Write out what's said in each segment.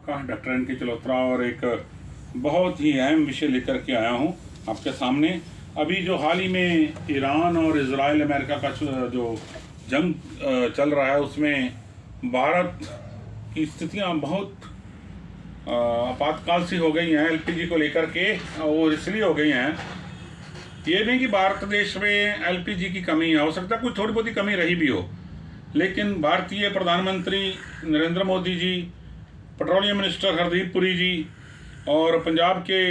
का doctor NK. Chalotra और एक बहुत ही अहम विषय लेकर के आया हूँ आपके सामने। अभी जो हाल ही में ईरान और इजराइल अमेरिका का जो जंग चल रहा है, उसमें भारत की स्थितियाँ बहुत आपातकाल सी हो गई हैं एलपीजी को लेकर के। और इसलिए हो गई हैं, ये नहीं कि भारत देश में एलपीजी की कमी है, हो सकता है कुछ थोड़ी बहुत ही कमी रही भी हो, लेकिन भारतीय प्रधानमंत्री नरेंद्र मोदी जी, पेट्रोलियम मिनिस्टर हरदीप पुरी जी और पंजाब के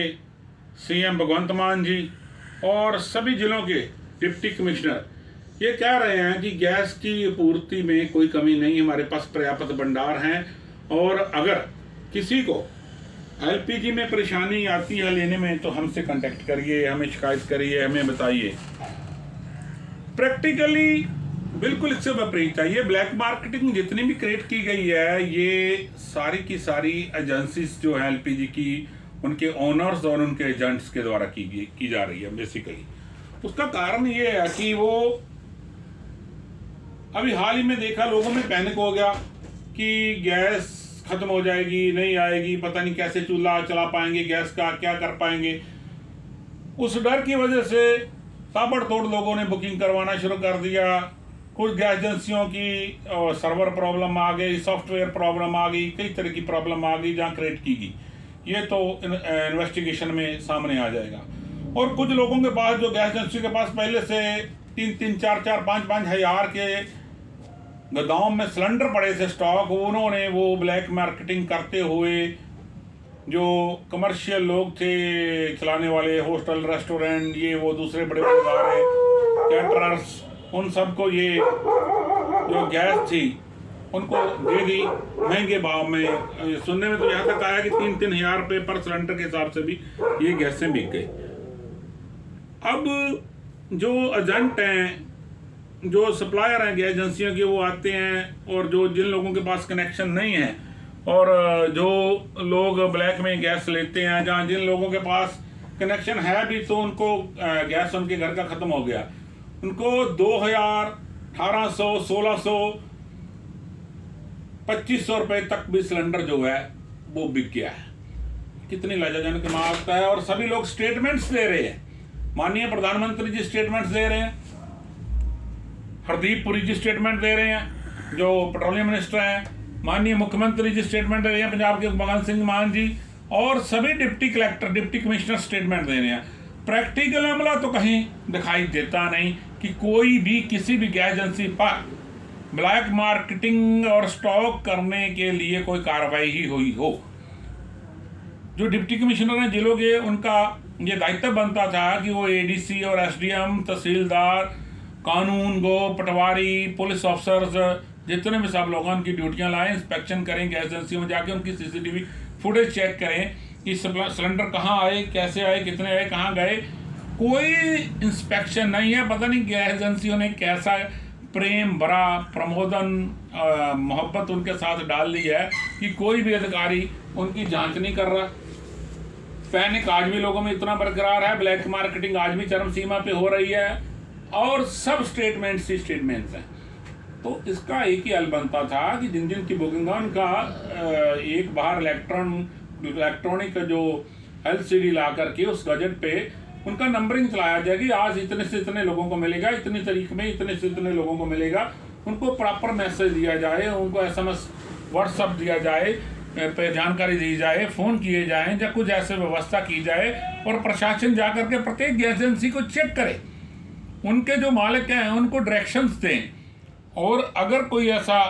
सीएम भगवंत मान जी और सभी जिलों के डिप्टी कमिश्नर ये कह रहे हैं कि गैस की आपूर्ति में कोई कमी नहीं, हमारे पास पर्याप्त भंडार हैं। और अगर किसी को एलपीजी में परेशानी आती है लेने में तो हमसे कांटेक्ट करिए, हमें शिकायत करिए, हमें बताइए। प्रैक्टिकली बिल्कुल इससे विपरीत है। ये ब्लैक मार्केटिंग जितनी भी क्रिएट की गई है, ये सारी की सारी एजेंसीज जो है एलपीजी की, उनके ओनर्स और उनके एजेंट्स के द्वारा की जा रही है बेसिकली। उसका कारण ये है कि वो अभी हाल ही में देखा, लोगों में पैनिक हो गया कि गैस खत्म हो जाएगी, नहीं आएगी, पता नहीं कैसे चूल्हा चला पाएंगे, गैस का क्या कर पाएंगे। उस डर की वजह से ताबड़तोड़ लोगों ने बुकिंग करवाना शुरू कर दिया। कुछ गैस एजेंसियों की सर्वर प्रॉब्लम आ गई, सॉफ्टवेयर प्रॉब्लम आ गई, कई तरह की प्रॉब्लम आ गई जहाँ क्रिएट की गई। ये तो इन्वेस्टिगेशन में सामने आ जाएगा। और कुछ लोगों के पास, जो गैस एजेंसी के पास पहले से 3-3, 4-4, 5-5 हज़ार के गोदाम में सिलेंडर पड़े थे स्टॉक, उन्होंने वो ब्लैक मार्केटिंग करते हुए जो कमर्शियल लोग थे चलाने वाले, होटल, रेस्टोरेंट, ये वो दूसरे बड़े बड़े इदारे, कैटरर्स, उन सबको ये जो गैस थी उनको दे दी महंगे भाव में। सुनने में तो यहाँ तक आया कि 3-3 हज़ार रुपये पर सिलेंडर के हिसाब से भी ये गैसें बिक गई। अब जो एजेंट हैं, जो सप्लायर हैं गैस एजेंसियों के, वो आते हैं और जो जिन लोगों के पास कनेक्शन नहीं है और जो लोग ब्लैक में गैस लेते हैं, जहाँ जिन लोगों के पास कनेक्शन है भी तो उनको गैस उनके घर का ख़त्म हो गया, उनको 2000, 1800, 1600, 2500 रुपये तक भी सिलेंडर जो है वो बिक गया है। कितनी लज्जाजनक बात है। और सभी लोग स्टेटमेंट्स दे रहे हैं, माननीय प्रधानमंत्री जी स्टेटमेंट्स दे रहे हैं, हरदीप पुरी जी स्टेटमेंट दे रहे हैं, जो पेट्रोलियम मिनिस्टर हैं, माननीय मुख्यमंत्री जी स्टेटमेंट दे रहे हैं, पंजाब के भगवंत सिंह मान जी, और सभी deputy collector, deputy commissioner statement दे रहे हैं। प्रैक्टिकल अमला तो कहीं दिखाई देता नहीं कि कोई भी किसी भी गैस एजेंसी पर ब्लैक मार्केटिंग और स्टॉक करने के लिए कोई कार्रवाई ही हुई हो। जो डिप्टी कमिश्नर हैं जिलों के, उनका ये दायित्व बनता था कि वो एडीसी और एसडीएम, तहसीलदार, कानून गो, पटवारी, पुलिस ऑफिसर्स, जितने भी सब लोगों की ड्यूटियां लाएं, इंस्पेक्शन करें, गैस एजेंसियों में जाके उनकी सीसीटीवी फुटेज चेक करें कि सिलेंडर कहाँ आए, कैसे आए, कितने आए, कहाँ गए। कोई इंस्पेक्शन नहीं है। पता नहीं गैस एजेंसियों ने कैसा प्रेम भरा प्रमोदन मोहब्बत उनके साथ डाल दी है कि कोई भी अधिकारी उनकी जांच नहीं कर रहा। पैनिक आज भी लोगों में इतना बरकरार है, ब्लैक मार्केटिंग आज भी चरम सीमा पे हो रही है और सब स्टेटमेंट्स ही स्टेटमेंट्स हैं। तो इसका एक ही हल बनता था कि जिन जिन की बुकिंग है उनका एक बाहर इलेक्ट्रॉनिक जो एलसीडी ला करके उस गजट पे उनका नंबरिंग चलाया जाए कि आज इतने से इतने लोगों को मिलेगा, इतनी तारीख में इतने से इतने लोगों को मिलेगा। उनको प्रॉपर मैसेज दिया जाए, उनको एसएमएस व्हाट्सएप दिया जाए, पे जानकारी दी जाए, फ़ोन किए जाएं, या कुछ ऐसे व्यवस्था की जाए और प्रशासन जा करके प्रत्येक गैस एजेंसी को चेक करे, उनके जो मालिक हैं उनको डायरेक्शंस दें, और अगर कोई ऐसा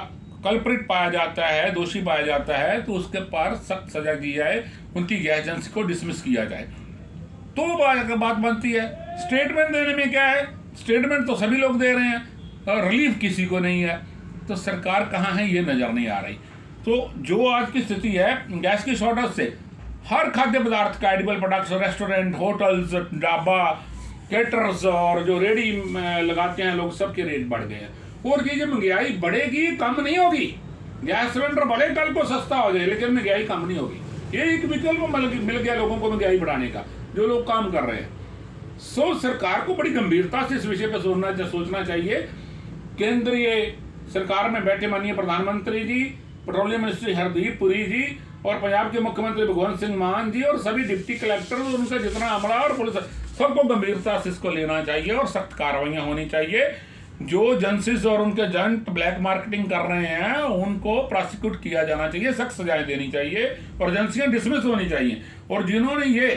कल्प्रिट पाया जाता है, दोषी पाया जाता है, तो उसके पर सख्त सजा दी जाए, उनकी गैस एजेंसी को डिसमिस किया जाए। तो बात बनती है। स्टेटमेंट देने में क्या है, स्टेटमेंट तो सभी लोग दे रहे हैं और रिलीफ किसी को नहीं है। तो सरकार कहाँ है ये नज़र नहीं आ रही। तो जो आज की स्थिति है, गैस की शॉर्टेज से हर खाद्य पदार्थ का, edible products, restaurant, hotels, dhaba, caterers और जो रेडी लगाते हैं लोग, सबके रेट बढ़ गए हैं। और ये जो महंगाई बढ़ेगी, कम नहीं होगी। गैस सिलेंडर भले कल को सस्ता हो जाए, लेकिन महंगाई कम नहीं होगी। ये एक विकल्प मिल गया लोगों को महंगाई बढ़ाने का, जो लोग काम कर रहे हैं। सरकार को बड़ी गंभीरता से इस विषय पर सोचना चाहिए। केंद्रीय सरकार में बैठे माननीय प्रधानमंत्री जी, पेट्रोलियम मिनिस्टर हरदीप पुरी जी और पंजाब के मुख्यमंत्री भगवंत सिंह मान जी और सभी डिप्टी कलेक्टर और उनका जितना अमला और पुलिस सबको गंभीरता से इसको लेना चाहिए और सख्त कार्रवाइयां होनी चाहिए। जो एजेंसीज और उनके एजेंट ब्लैक मार्केटिंग कर रहे हैं उनको प्रोसिक्यूट किया जाना चाहिए, सख्त सजाएं देनी चाहिए और एजेंसियां डिसमिस होनी चाहिए। और जिन्होंने ये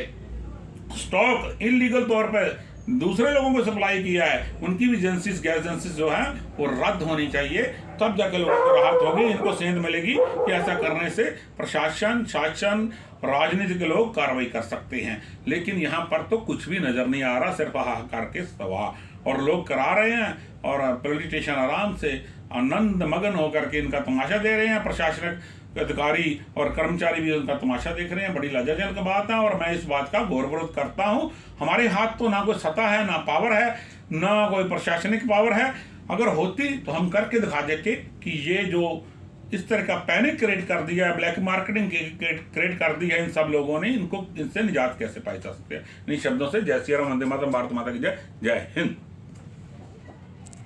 स्टॉक इलीगल तौर पर दूसरे लोगों को सप्लाई किया है उनकी भी एजेंसीज, गैस एजेंसीज जो है वो रद्द होनी चाहिए, तब जाके लोगों को राहत होगी, इनको सेंध मिलेगी कि ऐसा करने से प्रशासन, शासन, राजनीति के लोग कार्रवाई कर सकते हैं। लेकिन यहाँ पर तो कुछ भी नजर नहीं आ रहा, सिर्फ हाहाकार के सवा, और लोग करा रहे हैं और पॉलिटिशियन आराम से आनंद मगन होकर के इनका तमाशा दे रहे हैं। प्रशासनिक अधिकारी और कर्मचारी भी उनका तमाशा देख रहे हैं। बड़ी लज्जाजनक बात है और मैं इस बात का घोर विरोध करता हूँ। हमारे हाथ तो ना कोई सत्ता है, ना पावर है, ना कोई प्रशासनिक पावर है। अगर होती तो हम करके दिखा देते कि ये जो इस तरह का पैनिक क्रिएट कर दिया है, ब्लैक मार्केटिंग क्रिएट कर दी है इन सब लोगों ने, इनको इनसे निजात कैसे पाई जा सकती है। इन शब्दों से जय श्री राम, वंदे मातरम, भारत माता की जय, जय हिंद।